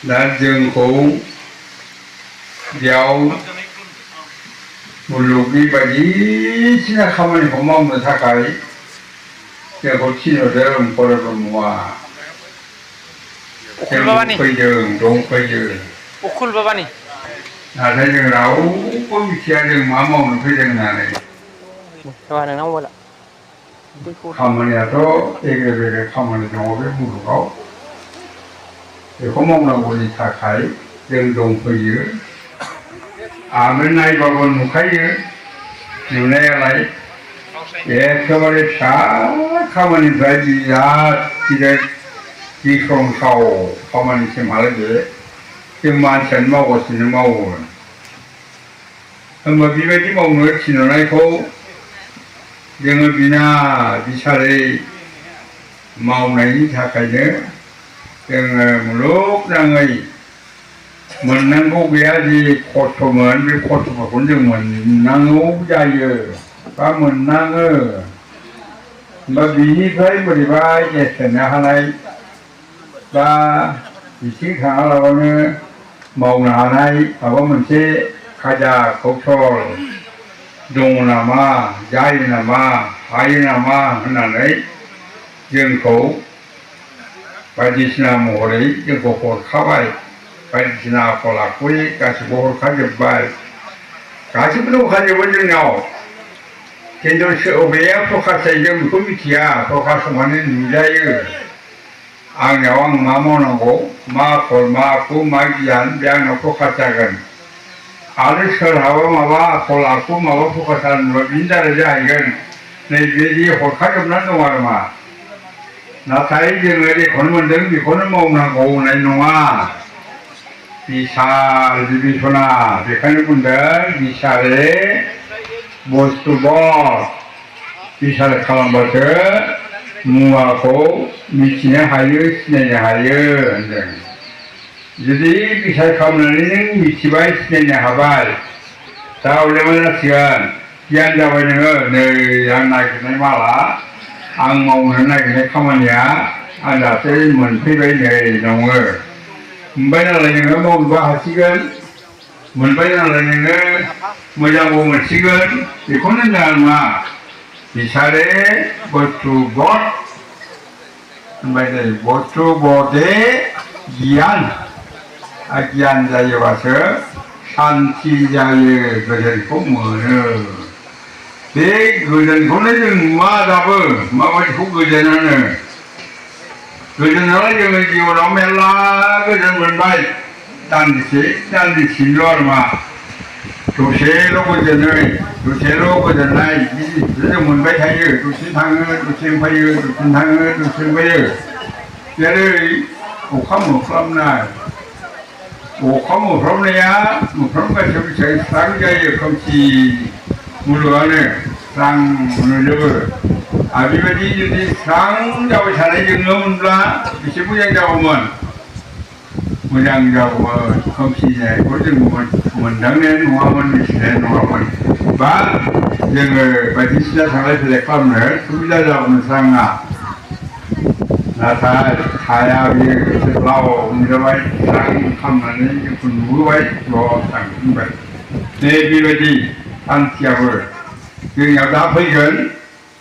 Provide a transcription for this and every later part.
दा जोंखौ बेयाव मुलुगनि बायदिसिना खामानिखौ मावनो थाखाय जोंखौ थिनहरदों परब्रह्मआ जों फैदों दंफैयो उखुल बाबानि नाथाय जों रावबो मिथिया जों मा मावनो फैदों होननानै खामानियाथ' एग्रे बेग्रे खामानि दङ बे मुलुगाव बेखौ मावनांगौनि थाखाय जों दंफैयो आरो नायबाबो नुखायो नुनायालाय एखेबारे फिसा खामानिनिफ्राय बिराद गिदिर गिख्रंथाव खामानिसिमहालागै जों मानसियानो मावगासिनो मावो होनबा बेबायदि मावनो थिनहरनायखौ जोङो बिना बिसारै मावनायनि थाखायनो जोङो मुलुगनाङै मोननांगौ गैया जि खस्थ'मोन बे खस्थ'फोरखौनो जों मोननांगौ जायो बा मोननाङो होमबा बिनिफ्राय बोरैबा एसेनो हानाय बा बिथिं थाङालाबानो मावनो हानाय माबा मोनसे खायदा कौशल दङ नामा जायो नामा हायो नामा होननानै जोंखौ बायदिसिना महरै जोंखौ हरखाबाय बायदिसिना आखल आखुयै गासिबो हरखाजोब्बाय गासिबो दंखाजोबो जोंनाव खिन्थु बबेया प्रकाश जायो जों बेखौ मिथिया प्रकाश माने नुजायो आंनियाव आं मा मावनांगौ मा आखल मा आखु मा गियान बे आंनाव प्रकाश जागोन आरो सोरहाबा माबा आखल आखु माबा प्रकाश जानो बिनि दारै जाहैगोन नैबेदि हरखाजोबनानै दं आरो मा नाथाय जोङो जेखौनो मोनदों बेखौनो मावनांगौ होननाय नङा बिसार बिबिसना बेखायनो बुंदों बिसारे बुस्थुबद बिसार खालामबासो मुवाखौ मिथिनो हायो सिनायनो हायो होनदों जुदि बिसार खालामनानै नों मिथिबाय सिनायनो हाबाय दा हले मा जासिगोन गियान जाबाय नोङो नै आं नागिरनाय माला आं मावनो नागिरनाय खामानिया आं दासो मोनफैबाय नै दङ मोनबाय नालाय नोङो मावनोबो हासिगोन मोनबाय नालाय नोङो मोजांबो मोनसिगोन बेखौनो होनदों आं मा बिसारे बुस्थु बद होनबाय नै बुस्थु बदे गियान गियान जायोबासो सान्ति जायो गोजोनखौ मोनो बे गोजोनखौनो जों नुवा दाबो माबायदिखौ गोजोनानो गोजोनालाय जोङो जिबनाव मेरला गोजोन मोनबाय दान्दिसेल' आरो मा दसेल' गोजोनै दसेल' गोजोननाय बिदिखौ जों मोनबाय थायो दसे थाङो दसे फैयो दसे थाङो दसे फैयो जेरै अखा मोफ्लामनाय अखा मोफ्लामनाया मोफ्लामगासिनो बेसेबां स्रां जायो खोमसि मुलुगानो स्रां नुजोबो आरो बेबायदि जुदि स्रां जाबाय थानाय जोङोमोनब्ला एसे मोजां जागौमोन खोमसि जानायखौ जों मोनदांनाय नङामोन मिथिनाय नङामोन बा जोङो बायदिसिना थांलाय फैलाय खालामनो सुबिदा जागौमोन स्राङा नाथाय हाया बियो ब्लाव नुजाबाय स्रां खालामनानै जोंखौ नुबोबाय ब्लाव स्रां बुंबाय नै बेबायदि सान्थियाबो जोंनियाव दा फैगोन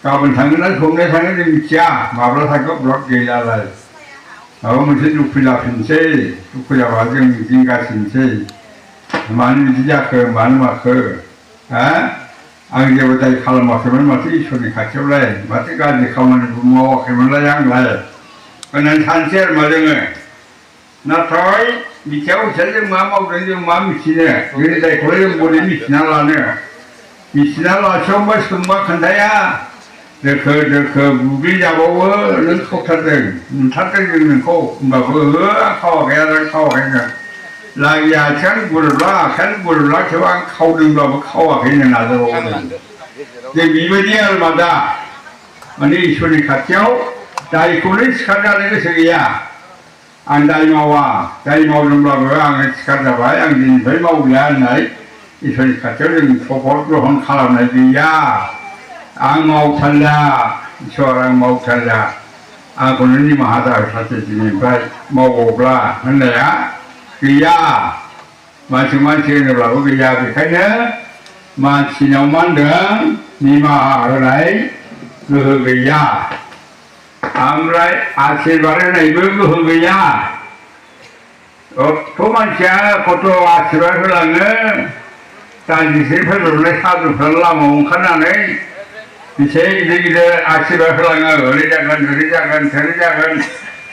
गाबोन थाङोन ना समनिया थाङो जों मिथिया माब्ला थांगोन ब्लक गैलालाय माबा मोनसे दुखु जाफिनसै दुखु जाबा जों जिंगासिनसै मानो बिदि जाखो मानो माखो आं जेबो दाय खालामाखैमोन माथो इसोरनि खाथियावलाय माथो गाज्रि खामानिबो मावाखैमोनलाय आंलाय होननानै सानसै आरो मा जोङो नाथाय मिथिया हसिया जों मा मावदों जों मा मिथिनो जोंनि दायखौलाय जों बोरै मिथिना लासेयावबा सोंबा खोन्थाया दोखो दोखो बुग्लिजाबावो नों खावथारदों मोनथारदों जों नोंखौ होनबाबो आं खावाखै आरो खावाखै होनदों लागि आथिं गुरोब्ला आखायानो गुरोब्ला थेवबो आं खावदोंब्लाबो खावाखै होननो नाजाबावदों जों बेबायदि आरो मा दा माने इसोरनि खाथियाव दायखौनो सिखारजानो गोसो गैया आं दाय मावा दाय मावदोंब्लाबो आङो सिखार जाबाय आं दिनैनिफ्राय मावलिया होननाय इसोरनि खाथियाव जों सफर ग्रहन खालामनाय गैया आं मावथारला इसोर आं मावथारला आंखौनो निमाहा जाहोथारसै दिनैनिफ्राय मावोब्ला होननाया गैया मानसि होनोब्लाबो गैया बेखायनो मानसिनाव मा होनदों निमाहा होनाय गोहो गैया ओमफ्राय आशीर्बाद होनायबो गोहो गैया कत' मानसिया कत' आशीर्बाद होलाङो दान्दिसे फैब्रबनाय सादुफ्रा लामायाव ओंखारनानै बेसे गिदिर गिदिर आशीर्बाद होलाङो ओरै जागोन थोरै जागोन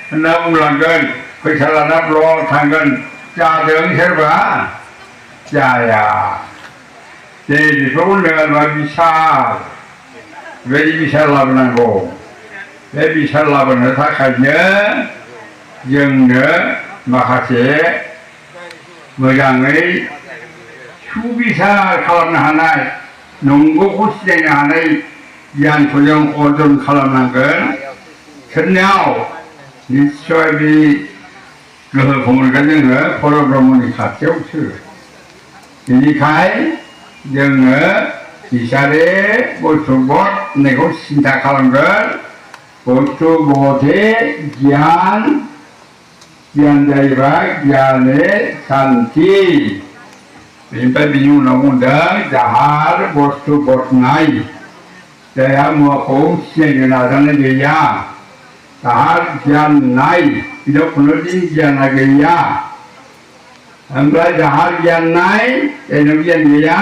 होनना बुंलांगोन फैसा लाना ब्लक थांगोन जादों सोरबा जाया दे बेखौ होनदों आरोबा बिसार बेबायदि बिसार लाबोनांगौ बे बिसार लाबोनो थाखायनो जोंनो माखासे मोजाङै सुबिसार खालामनो हानाय नंगौखौ सिनायनो हानाय गियानखौ जों अर्जन खालामनांगोन सोरनियाव निस्सय बे गोहोखौ मोनगोन जोङो परब्रह्मनि खाथियावसो बेनिखाय जोङो बिसारे बस्तुबध होननायखौ सिन्था खालामगोन बस्तुबधे गियान जायोबा गियाने शान्ति बेनिफ्राय बिनि उनाव बुंदों जाहार बस्तुबध नाय जायहा मुवाखौ सिनायनो नाजानाय गैया ताहार गियान नाय बिनाव खुनुदिन गियाना गैया ओमफ्राय जाहार गियान नाय जायनाव गियान गैया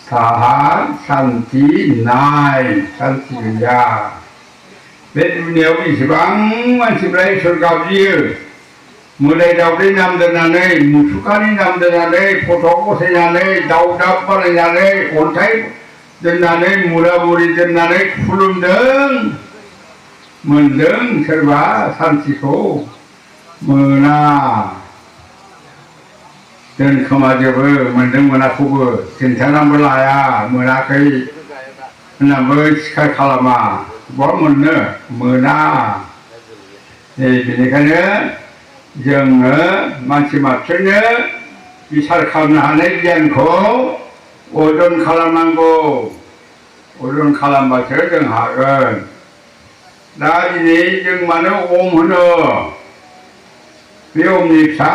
ताहार शान्ति नाय शान्ति गैया बे दुनियाव बेसेबां मानसिफ्रा इसोर गाबज्रियो मोदाय दावदै नाम दोननानै मुसुखानि नाम दोननानै फट' बसायनानै दावदाब बानायनानै अन्थाइ दोननानै मुरा बुरि दोननानै खुलुमदों मोनदों सोरबा शान्तिखौ मोना दोनखोमाजोबो मोनदों मोनाखौबो खिन्थानानैबो लाया मोनाखै होननानैबो सिखार खालामा बहा मोननो मोना बेनिखायनो जोङो मानसि मात्रनो बिसार खालामनो हानाय गियानखौ अर्जन खालामनांगौ अर्जन खालामबासो जों हागोन दा दिनै जों मानो ओम होनो बे ओमनि फिसा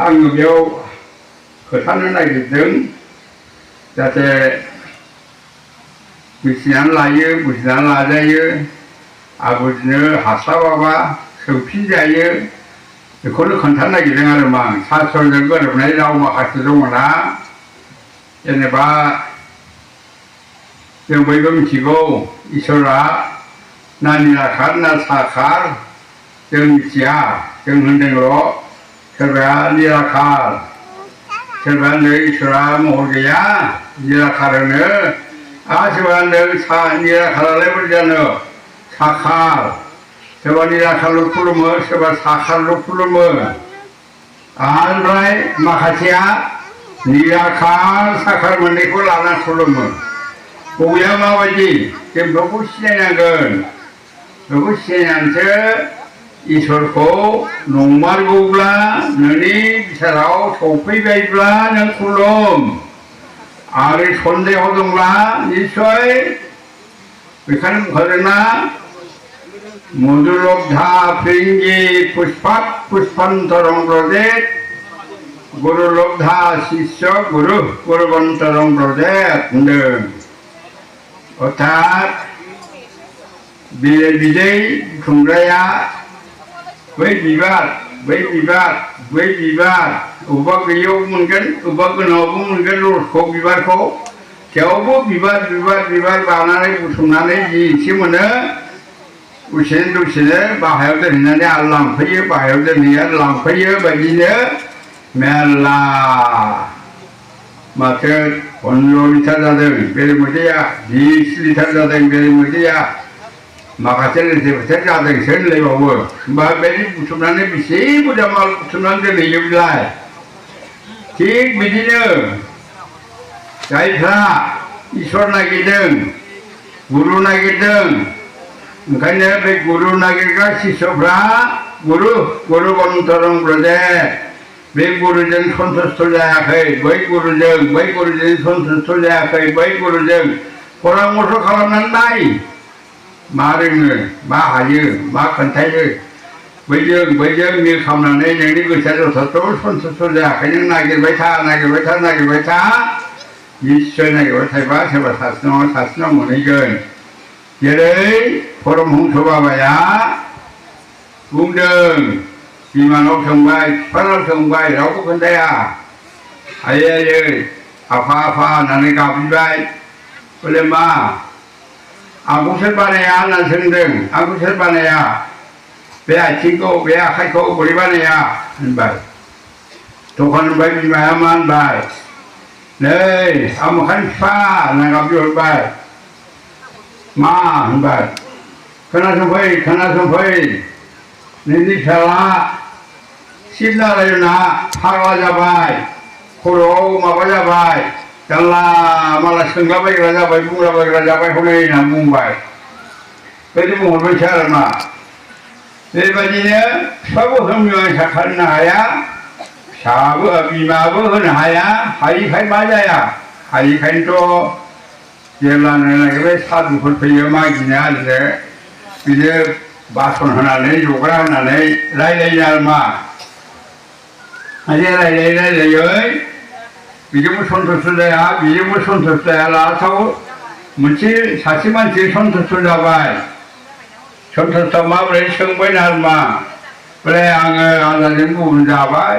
आङो बेयाव खोथानो नागिरदों जाहाथे बुजिनानै लाजायो बुजिनो हास्लाबाबा सोंफिनजायो बेखौनो खोन्थानो नागिरदों आरो आं शास्त्रजों गोरोबनाय राव माखासे दङना जेनेबा जों बयबो मिथिगौ इसोरा ना निराकार ना साकार जों मिथिया जों होनदोंल' सोरबाया निराकार सोरबाया होनदों इसोरा महर गैया निराकार होनो सोरबा होनदों निराकारालाय बोरै जानो साकार सोरबा निराकारल' खुलुमो सोरबा साकारल' खुलुमो ओमफ्राय माखासेया निराकार साकार मोननैखौ लाना खुलुमो बबेया माबायदि जों बेखौ सिनायनांगोन बेखौ सिनायनानैसो इसोरखौ नंमारगौब्ला नोंनि बिसाराव सौफैबायब्ला नों खुलुम आरो सन्देह दंब्ला निस्सय बेखायनो बुंखादोंना मधुलब्धा प्रिंगी पुष्पात पुष्पान्तरं ब्रजेत गुरुलब्धा शिष्य गुरुवन्तरं ब्रजेत होनदों अर्थात बिदै बुथुमग्राया बै बिबार अबेबा गैयैयाव मोनगोन अबेबा गोनाङावबो मोनगोन रसखौ बिबारखौ थेवबो बिबार बानानै बुथुमनानै जि एसे मोनो दसेनो बाहायाव दोनहैनानै आरो लांफैयो बाहायाव दोनहैयो आरो लांफैयो बायदिनो मेरला माथो 15 लिटार जादों बेरेमोदैया 20 लिटार जादों बेरेमोदैया माखासे लेथेर जादोंसो होनलायबावो होमबा बेदि बुथुमनानै बेसे बुरजा माल बुथुमनानै दोनहैयोब्लाय थिग बिदिनो जायफ्रा इसोर नागिरदों गुरु नागिरदों ओंखायनो बे गुरु नागिरग्रा शिष्यफ्रा गुरुवन्तरं ब्रजेत बे गुरुजों सन्तुष्ट जायाखै बै गुरुजों सन्तुष्ट जायाखै बै गुरुजों परामर्श खालामनानै नाय मा रोङो मा हायो मा खोन्थायो बैजों नि खालामनानै नोंनि गोसोआ जथाथ' सन्थुष्ट जायाखै नों नागिरबाय था निस्सय नागिरबाय थायोबा सोरबा सासेनाव मोनहैगोन जेरै परमहंस बाबाया बुंदों बिमानाव सोंबाय बिफानाव सोंबाय रावबो खोन्थाया आयै आफा होननानै गाबज्रिबाय बोले मा आंखौ सोर बानाया होननानै सोंदों आंखौ सोर बानाया बे आथिंखौ बे आखाइखौ बोरै बानाया होनबाय दखान होनबाय बिमाया मा होनबाय नै आमोखानि बिफा होनना गाबज्रिहरबाय मा होनबाय खोनासंफै नोंनि फिसाला शिब नारायणआ फाग्ला जाबाय खर'आव माबा जाबाय जानला माला सोंलाबायग्रा जाबाय बुंलाबायग्रा जाबाय हनै होनना बुंबाय बेबायदि बुंहरबायसो आरो मा बेबायदिनो बिफाबो होननो खालामनो हाया फिसाबो बिमाबो होनो हाया हायिखाय मा जाया हायिखायनोथ' जेब्लानो नागिरबाय साधुफोर फैयो मागिनो आरो बिदिनो बासन होनानै जग्रा होनानै रायलायो आरो मा रायलायै बेजोंबो सन्थुष्ट जाया बेजोंबो सन्थुष्ट जाया लास्टआव मोनसे सासे मानसि सन्थुष्ट जाबाय सन्थुष्टआ माबोरै सोंबाय नारमा बोले आङो आदारजों गुबुन जाबाय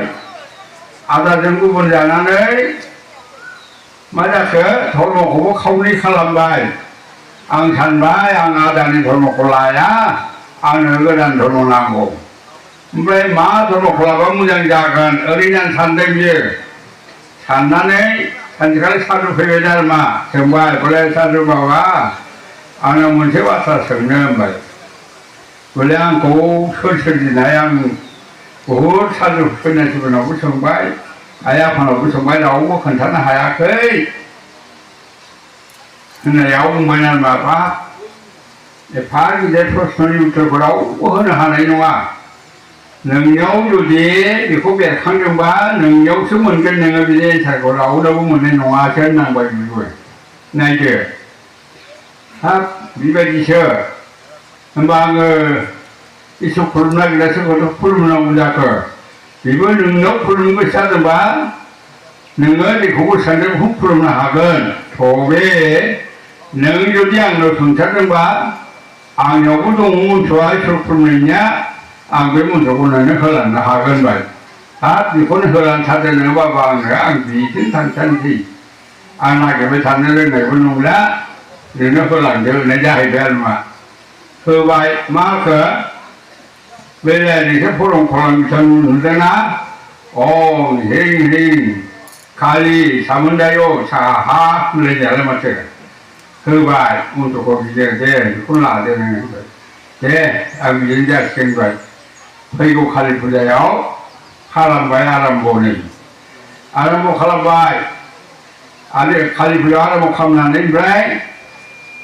आदारजों गुबुन जानानै मा जाखो धर्मखौबो खावनै खालामबाय आं सानबाय आं आदारनि धर्मखौ लाया आंनो गोदान धर्म नांगौ ओमफ्राय मा धर्मखौ लाबा मोजां जागोन ओरैनो सानदों बियो साननानै सानसेखालि साधु फैबाय नारमा सोंबाय बोले साधु बाबा आंनाव मोनसे बाथ्रा सोंनो होनबाय बोले आंखौ सोर सोरजिनाय आं बहुद साधु सन्यासिफोरनावबो सोंबाय आइ आफानावबो सोंबाय रावबो खोन्थानो हायाखै होननायाव बुंबाय नारमा बाब एफा गिदिर प्रश्ननि उत्तरखौ रावबो होनो हानाय नङा नोंनियाव जुदि बेखौ बेरखांदोंबा नोंनियावसो मोनगोन नोङो बिनि एन्सारखौ रावनावबो मोननाय नङासो होननांबाय बिबो नायदो हाब बेबायदिसो होनबा आङो इसोर खुलुमनो नागिरना सोरखौथ' खुलुमनांगौ जाखो बेबो नोंनाव खुलुमनो गोसो जादोंबा नोङो जेखौ गोसो जादों बेखौ खुलुमनो हागोन थबे नों जुदि आंनाव सोंथारदोंबा आंनियावबो दङ मन्थ्रआ इसोर खुलुमनायनिया आं बे मन्थ्रखौ नोंनो होलांनो हागोन बाय हाब बेखौनो होलांथारदों नोङो बाबा आं बिदिनो थांथारनोसै आं नागिरबाय थानो रोंनायबो नंला नोंनो होलांदो होननाय जाहैबाय आरो मा होबाय मा होखो बे नोंसोर फरम बिथां नुदोंना अं हिं हिं खालि सामुन्दाय साहा होनलायनायालाय माथो होबाय मन्थ्रखौ बिदों दे बेखौनो लादो नोङो दे आं बिदिनो जासिगोन बाय फैगौ कालि फुजायाव खालामबाय आराम्भ' खालामबाय आरो कालि फुजायाव आराम्भ' खालामनानै ओमफ्राय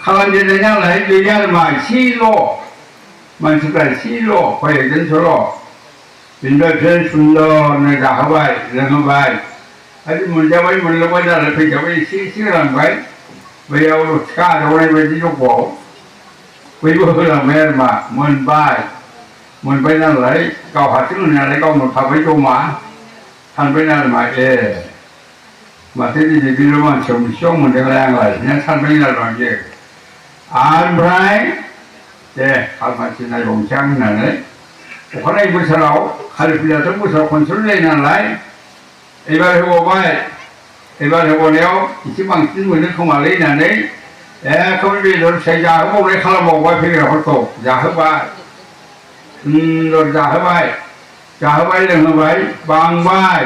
खालामजेननाय नालाय गैया आरो मा एसेल' मानसिफ्रा एसेल' कयेकजनसोल' बेनिफ्राय बिसोर सुन्दरनो जाहोबाय लोंहोबाय आरो मोनजाबाय मोनलोंबाय नालाय फैसाबो एसे होलांबाय बैयाव थिखा आजावनाय बायदि जगआव बयबो होलांबाय आरो मा मोनबाय नालाय गाव हारसिं होनो नालाय गावनाव थाबाय जमा सानबाय आरो मा माथो गिदिर गिदिर मानसियाव एसेयाव मोनदोंलाय आंलाय बिदिनो सानबाय आरो मा बियो ओमफ्राय दे खालमासि नायबावनोसै आं होननानै अखानायै बोसोराव कालि फुजायाथ' बोसोराव खनसेल' जायो नालाय एबार होबावनायाव एसे बांसिन मोनो खोमालै होननानै एखदम बेदर फिथाइ जाहोबावनाय खालामबावबाय फैग्राफोरखौ जाहोबाय सुन्दर जाहोबाय लोंहोबाय बांबाय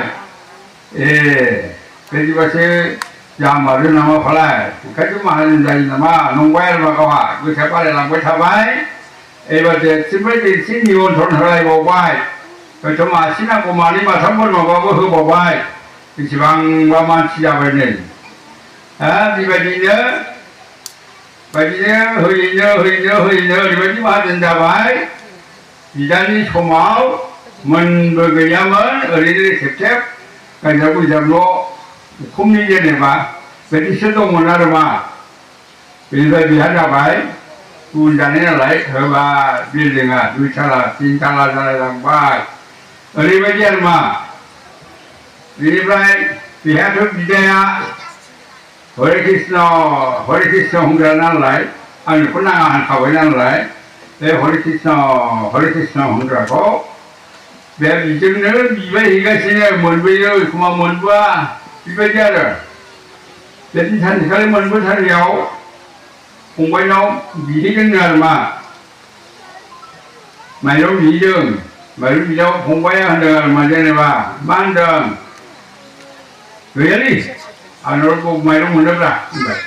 बिदिबासो जामारो नामाफालाय ओंखायनो माहाजोन जायो नामा नंबाय आरो मा गावहा गोसोआ बारायलांबाय थाबाय एबार देरसिननिफ्राय देरसिन निमन्थ्रन होलायबावबाय हयथ' मासे नांगौ मानै माथाम बोरमाबाबो होबावबाय बेसेबांबा मानसि जाबाय नै बेबायदिनो होयैनो ओरैबायदि माहाजोन जाबाय बिदानि समाव मोनबो गैयामोन ओरैनो खेबथेब गायजाब गुजाबल' उखुमनि जेनेबा बिदिसो दंमोन आरो मा बेनिफ्राय बिहा जाबाय गुबुन जानाय नालाय होबा बिल्डिंआ 2 थाला 3 थाला जालायलांबाय ओरैबायदि आरो मा बेनिफ्राय बेहाथ' बिदाया हरे कृष्ण होनग्रा नालाय आं बेखौ नाङा होनखाबाय नालाय बे हरे कृष्ण होनग्राखौ बे बिजोंनो बिबाय हैगासिनो मोनबोयो एखमबा मोनबोआ बेबायदि आरो बे सानसेखालि मोनबोथारियाव फंबायनाव बिहैदोंनो आरो मा माइरं बिहैदों माइरं बिदाव फंबाया होनदों आरो मा जेनेबा मा होनदों गैयालै आंनाव माइरं मोनोब्रा होनबाय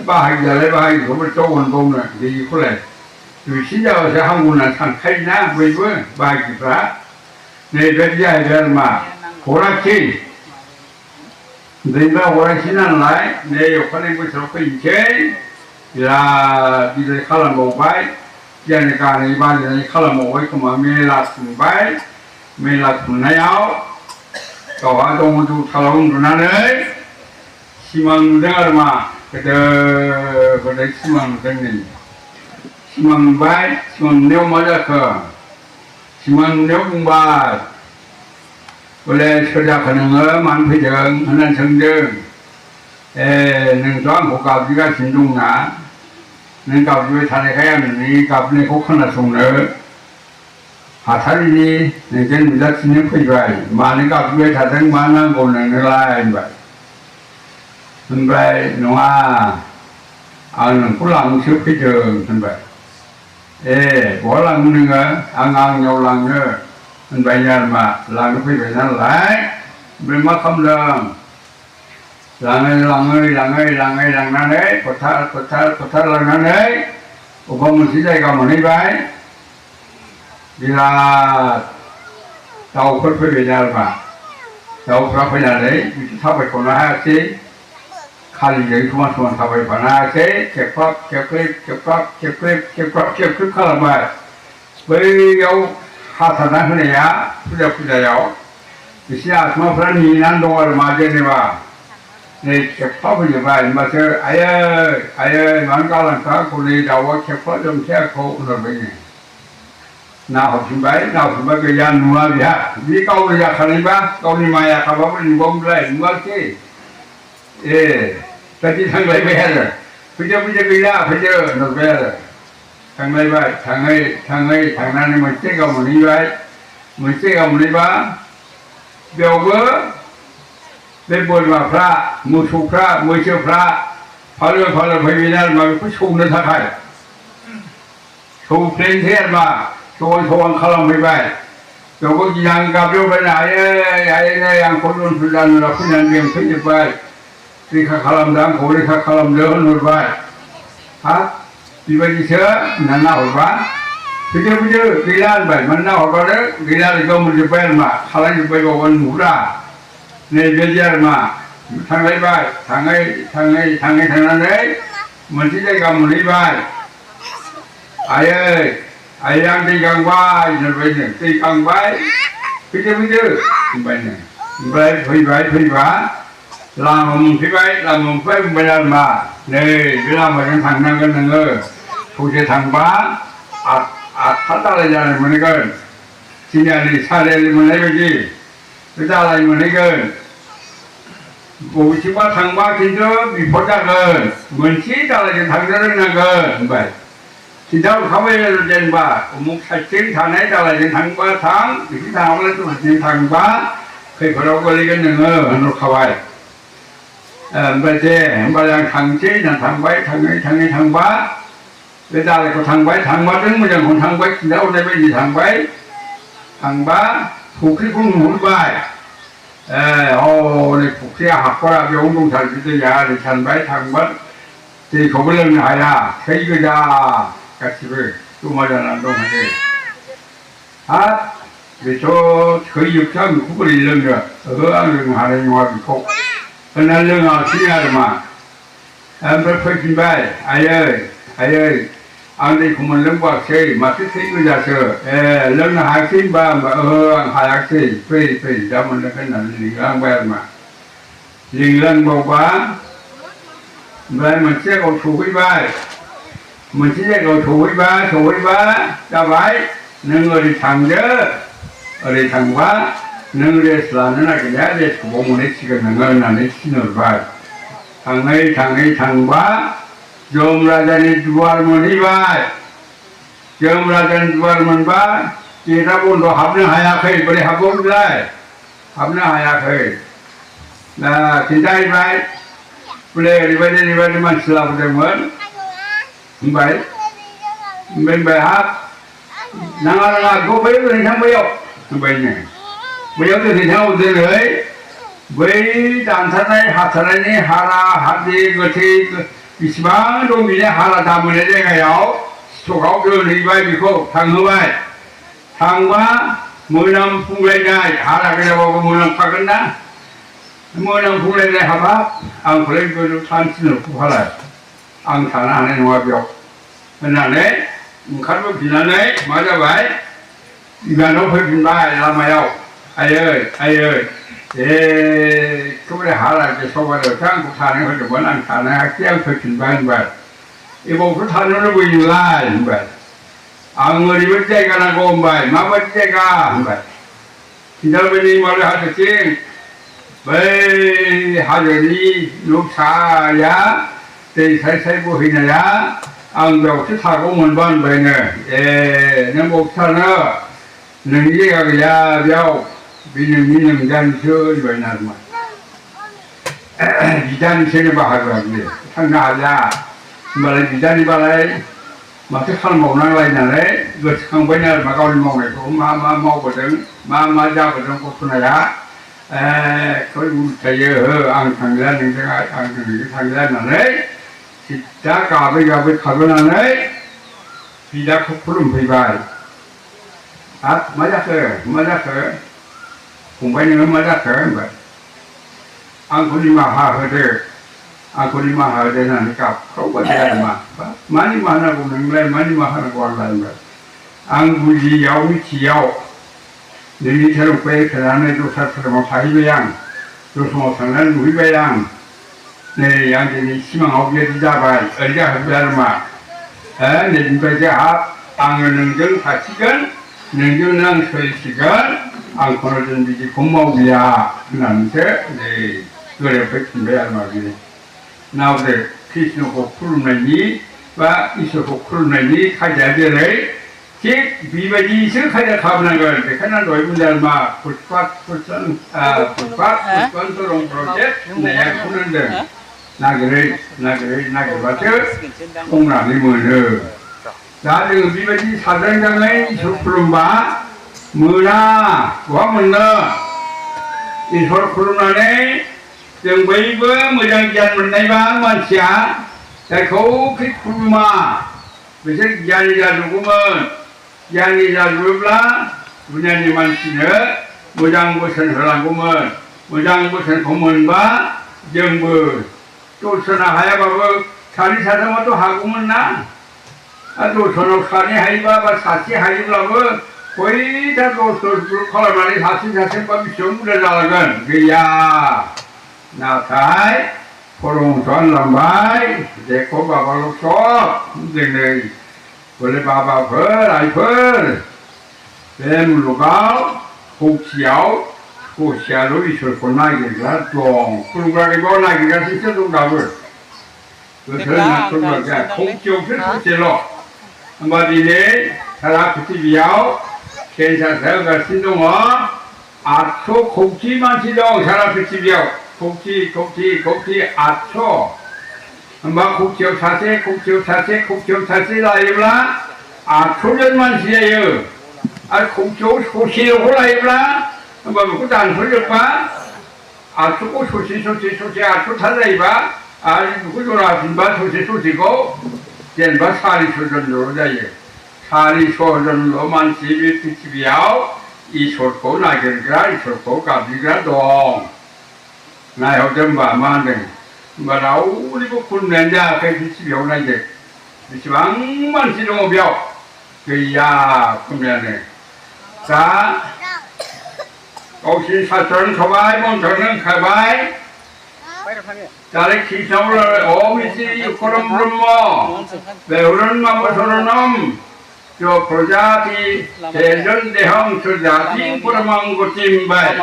बाहागियालाय बाहागिखौबोथ' मोनबावनो गैयिखौलाय दुइसिन जाबासो हामगौ होनना सानखायोना बयबो बाहागिफ्रा नैबेबायदि जाहैबाय आरो मा हराखै दैमा हराखै नालाय नै अखानायै बोसोराव फैनोसै बिराद गिदिर खालामबावबाय गियान गानै बाजिनाय खालामबावबाय खोमा मेला खुंबाय मेला खुंनायाव गावहा दङ दुथालाव उन्दुनानै सिमां नुदों आरो मा गोदो सिमां नुदों नै सिमां नुबाय सिमां नुनायाव मा जाखो सिमां नुनायाव बुंबाय बोले सोर जाखो नोङो मानो फैदों होननानै सोंदों नोंथ' आंखौ गाबज्रिगासिनो दंना नों गाबज्रिबाय थानायखाय आं नोंनि गाबनायखौ खोनासंनो हाथारिनि नोंजों नुजाथिनो फैबाय मानो गाबज्रिबाय थादों मा नांगौ नोंनोलाय होनबाय नङा आं नोंखौ लांनोसो फैदों होनबाय बहा लाङो नोङो आंनियाव लाङो होनबाय आरो मा लांनो फैबाय नालाय ओमफ्राय मा खालामदों लाङै लांनानै फोथार लांनानै अबेबा मोनसे जायगा मोनहैबाय बिराद दाउफोर फैबाय आरो मा दाउफ्रा फैनानै बिदि थाबायख'नो हायासै खालिजों समान थाबायफानो हायासै खेबख्रेब खालामबाय बैयाव हाथारना होनाया फुजायाव बिसोरनि आत्माफ्रा नेनानै दं आरो मा जेनेबा नै खेबफा फैजोबबाय होनबासो आयै मानो गालांखा हनै दाउआ खेबफा जोमसै आंखौ होनहरबायनो नाहरफिनबाय गैया नुवा बेहा बे गावनो जाखानायबा गावनि मायाखाबाबो नुबावनोलाय नुवाखै बायदि थांलायबाय आरो फैदो गैला फैदो होनहरबाय आरो थांलायबाय थांनानै मोनसे जायगा मोनहैबा बेयावबो बे बोरमाफ्रा मोसौफ्रा मैसोफ्रा फालो फैबाय आरो मा बेखौ सौनो थाखाय सौफ्लेनोसै आरो मा समान खालामफैबाय बेयावबो गिनां गाबजोबबायना आयै नै आंखौ दोनथु जानो फैनानै बेंफैजोब्बाय रैखा खालामदो आंखौ रैखा खालामदो होनहरबाय हाब बेबायदिसो होननानै नाहरबा फैदो गैला होनबाय मानो नाहरबानो गैला गोमोरजोब्बाय आरो मा खालामजोब्बाय बावबा नुहुरा नैबेबायदि आरो मा थांलायबाय थांनानै मोनसे जायगा मोनहैबाय आयै आं दै गांबाय होनबायनो दै गांबाय फैदो होनबायनो ओमफ्राय फैबा लामा मोनफैबाय बुंबाय आरो मा नै बे लामाजों थांनांगोन नोङो ससे थांबा 8 दालाय जानाय मोनहैगोन तिनिआलि सारिआलि मोननाय बायदि बे दालाय मोनहैगोन बबेथिंबा थांबा खिन्थु बिपद जागोन मोनसे दालायजों थांनो रोंनांगोन होनबाय खिन्थाहरखाबाय जेनेबा उमुक साइडथिं थानाय दालायजों थांबा थां बिथिं थाङाब्ला दस्राथिं थांबा खैफोदाव गोलैगोन नोङो होनहरखाबाय ओमफ्राय दे होनबालाय आं थांसै होननानै थांबाय थांबा बे दालायखौ थांबाजों मोजांखौनो थांबाय खिन्थाहरनाय बायदि थांबा फुख्रिखौ नुहुरबाय नै फुख्रिया हाखरा बेयावनो दंथारो दैया ओरै सानबाय थांबा दैखौबो लोंनो हाया थै गोजा गासिबो जमा जानानै दंहायो हाब बेथ' थैजोबसै आं बेखौ बोरै लोंनो आं लोंनो हानाय नङा बेखौ होनना लोङाखै आरो मा ओमफ्राय फैफिनबाय आयै आं दैखौ मोनलोंबावाखै माथो थै गोजासो लोंनो हायाखै होनबा आं हायाखै फै दा मोनलोंगोन होननानै लिंलांबाय आरो मा लिंलांबावबा ओमफ्राय मोनसे जायगायाव सहैबाय मोनसे जायगायाव सहैबा जाबाय नों ओरै थांदो ओरै थांबा नों रेस्ट लानो नागिरनाया रेस्टखौ बाव मोनहैसिगोन नोङो होननानै थिनहरबाय थाङै थांबा जमराजानि दुवार मोनहैबाय जमराजानि दुवार मोनबा गेटआ बन्द' हाबनो हायाखै बोरै हाबबावनोलाय हाबनो हायाखै दा खिन्थाहैबाय बोले ओरैबायदि मानसि लाबोदोंमोन होनबाय हाब नाङा बेखौ बै ओरैनो बैयाव होनबायनो बैयाव दोनहैनांगौ दिनै बै दानथारनाय हाथारनायनि हारा हाद्रि गोथै बेसेबां दं बिनि हारा दामोनाय जायगायाव स्टकआव दोनहैबाय बेखौ थांहोबाय थांबा मोनामफुंलायनाय हारा गैयाबाबो मोनामखागोन ना मोनामफुंलायनाय हाबाब आंखौलाय गोजौ थानो थिनहरखौहालाय आं थानो हानाय नङा बेयाव होननानै ओंखारबोफिननानै मा जाबाय बिमानाव फैफिनबाय लामायाव आयै एखेबारे हारा गेसाव बारियावसो आंखौ थानो होदोंमोन आं थानो हायाखै आं फैफिनबाय होनबाय एबावथ' थानो लुबैयोलाय होनबाय आं ओरैबायदि जायगा नांगौ होनबाय माबायदि जायगा होनबाय खिन्थाबाय हिमालय हाजोथिं बै हाजोनि न' फिसाया दै साय बोहैनाया आं बेयावसो थागौमोनबा होनबायनो नों बावसो थानो नोंनि जायगा गैया बेयाव बे नोंनि नोंजानिसो होनबाय आरोमा बिदानिसोनो बाहागोआ बियो थांनो हाया होनबालाय बिदानिबालाय माथो खालामबावनांलायनानै गोसोखांबायनो आरोमा गावनि मावनायखौ मा मावबोदों मा जाबोदों गथनाया एखेबारे उल्थायो आं थांला नोंजों आं नोंजों थांला होननानै सिद्दा गाबै खारबोनानै बिदाखौ खुलुमफैबाय हाब मा जाखो फंबाय नोङो मा जाखो होनबाय आंखौ निमाहा होदो होननानै गाबख्रावबाय आरोमा मा निमाहा नांगौ नोंलाय मा निमाहा नांगौ आंलाय होनबाय आं बुजियाव मिथियाव नोंनि धोरोमखौ एखेनानै दस्रा धोरोमाव थाहैबाय आं दस्रायाव थांनानै नुहैबाय आं नै आं दिनै सिमाङाव बेबायदि जाबाय ओरै जाहैबाय आरोमा नैनिफ्रायसो हाब आङो नोंजों थासिगोन नोंजोंनो आं सोलिसिगोन आं खुनुदिन बिदिखौ मावलिया होननानैसो नै गोरोबफैफिनबाय आरोमा बियो नावदो कृष्णखौ खुलुमनायनि बा इसोरखौ खुलुमनायनि खायदाया जेरै थिग बेबायदिसो खायदा खालामनांगोन बेखायनो दहाय बुंदों आरोमा पुष्पान्तरं प्रजेक्ट होननाया बेखौनो होनदों नागिरबासो संनानै मोनो दा जोङो बेबायदि साज्रांजाङै इसोर खुलुमबा मोना बहा मोननो इसोर खुलुमनानै जों बयबो मोजां गियान मोननायबा मानसिया जायखौ खुलुमा बिसोर गियानि जाजोबगौमोन गियानि जाजोबोब्ला दुनियानि मानसिनो मोजां बोसोन होलांगौमोन मोजां बोसोनखौ मोनबा जोंबो दर्शना हायाबाबो सानै साथामाथ' हागौमोन ना दर्शनाव सानै हायोबा बा सासे हायोब्लाबो खयथा दस ग्रुप खालामनानै सासे बा बेसेबां बुरजा जालांगोन गैया नाथाय फरमहंसआ होनलांबाय देखो बाबाल' सब जोंनो बोले बाबाफोर आइफोर बे मुलुगाव खौथियाव ससेयाल' इसोरखौ नागिरग्रा दं खुलुमग्रा गैबाव नागिरगासिनोसो दं दाबो बोथोर नाथुरग्रा गैया खौथियावसो ससेल' होमबा दिनै सारा पृथिबियाव केन्सारसो होगासिनो दङ 800 कौटि मानसि दं सारा पृथिबियाव कौटि 800 होमबा कौटियाव सासे लायोब्ला 800 जन मानसि जायो आरो कौटियाव ससेल'खौ लायोब्ला होमबा बेखौ दानस'जोबबा 800खौ ससे 800था जायोबा आरो बेखौ जरा होफिनबा ससेखौ जेनेबा 400 जनल' जायो 400 जनल' मानसि बे पृथिबियाव इसोरखौ नागिरग्रा इसोरखौ गाबज्रिग्रा दं नायहरदो होमबा मा होनदों होमबा रावनिबो खुलुमनायानो जायाखै पृथिबियाव नायदो बेसेबां मानसि दङ बेयाव गैया खुलुमनायानो दा गावसिनि शास्त्रआनो होनखाबाय मन्त्रआनो होनखाबाय Dari kisah omisi kolam brahma, berulang nama soranam, jo projati, sejon dehang sujati puramang gotimbai.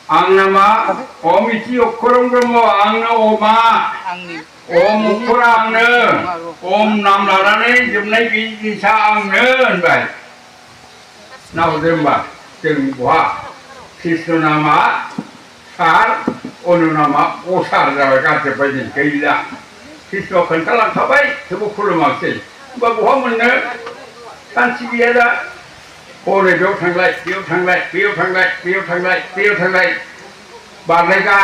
Ang nama omisi kolam brahma, ang na oma, om kurang ne, om nam larane jumnai bisa ang ne bai. Nau demba, tengbuah, kisah nama, sar. Onu nama osar jawa kate pagi keila. Kisah kentalan sabai, sebuah pulau maksud. Bawa mana kan si biada. Kore biau tanglai, biau tanglai, biau tanglai, biau tanglai, biau tanglai. Barleka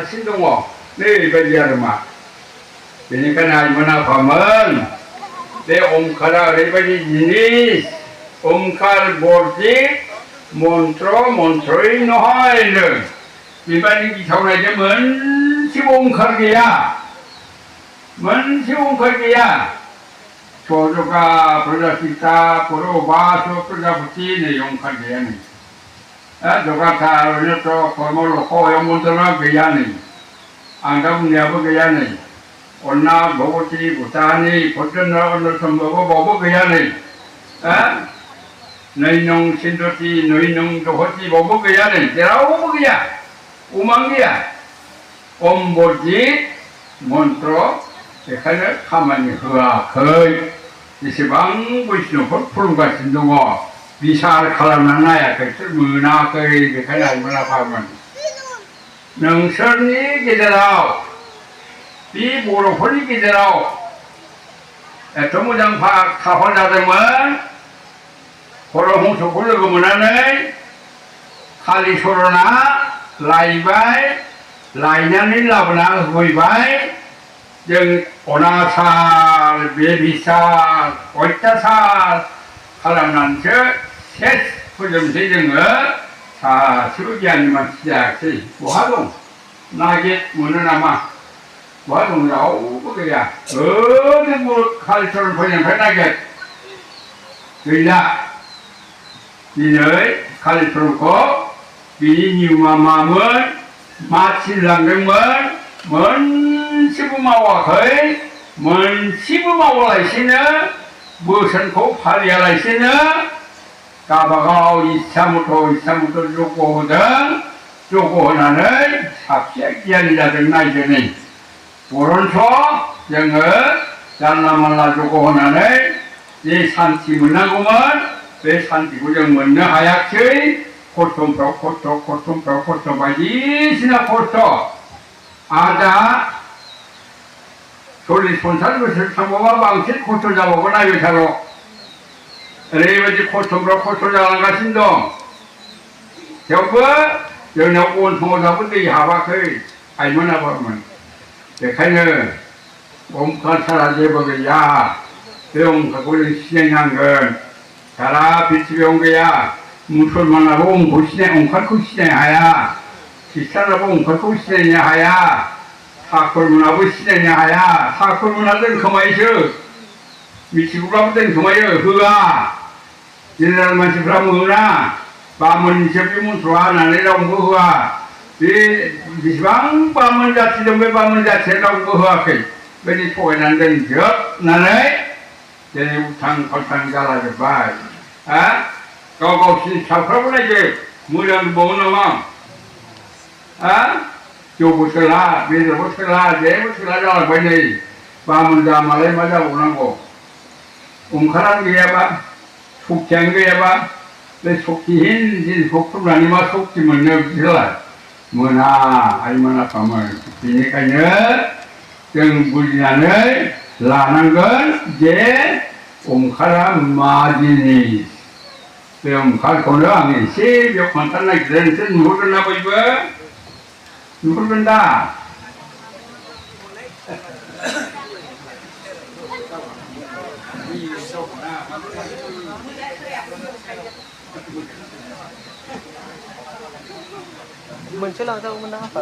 sindungo, ni bagian rumah. Ini kan hari mana paman. De omkara rebagi jenis, omkar bordi, montro nohai le. Dibanding di tahun aja mensibung kerja, Coba Prajapita, Purobasa, Prajapati ni yang kerja ni. Juga taruhnya tu kormoloko yang muncul kerja ni. Anggap ni apa kerja ni. Onna Bhagavati, Bhutani, Putana, Onna Sambhava, Bhava kerja ni. Nainong Sindoti, Nainong Dohati, Bhava kerja ni. Terau Bhava kerja. Umangnya, Om Bodhi, Montro, sekarang kami hua kei, disebang Wisnu Purungga Sindungo, bisa kalau nana ya kecil muna kei, sekarang mana paman. Nungsur ni kita tahu, di Borofon ni kita tahu, itu mudang pak kapal datang mana, kalau musuh kulo kemudian kali sorona. Laibai, lainnya ni labna huibai, jeng onasal, bebisal, oitasal, kalau nanti ses, pujem si jengga, sujian manusia si, buhalung, nugget mana nama, buhalung jauh bekerja, ni buat kali turun punya nugget, tidak, ini kali turun ko. Bini mama masih langgeng sibu mawa kai, sibu mawa laisnya, bosan kau hari laisnya, kabagau isamuto joko nanai, sabsiak yang datang naik ni, boronso jangan dan nama joko nanai, di santi menaguman, di santi kujang menahayak cai. Kotom bagi sina koto ada tulis sponsor bersama bangkit koto jawa kena yutaro rewati kotom jalan kasin dong coba yang nak pun semua dapat di hawa ke ai mana apa dekanya kan salah je bekerja yang kakuling siang angin cara piciong kaya Musulman apa kusine ongkar kusine haya, Kristen apa ongkar kusine haya, Sakur apa kusine haya, Sakur dan kemai je, Misiku apa dan kemai hua, Jenderal masih pramuna, Paman siapa pun suara ni orang hua, di sebang paman jati dombe paman jati orang hua ke, beri poin dan jawab nanai, jadi utang kosong jalan terbaik, Kau sini siapa pun aja, mudah bangun nama, coba selah, bila selah, dia selah dah banyak, paman dah malai macam orang ko, umkaran gaya apa, sukjang gaya apa, le sukjihin, jadi suktu berani masuk di mana jelas, mana, ay mana paman, ini kanya, yang budiannya, lananggan, je, umkaran majini. Yang kalau orang ini sih, yang mantan lagi dan nur kena apa juga, nur kena. Mình sẽ làm sao mình apa?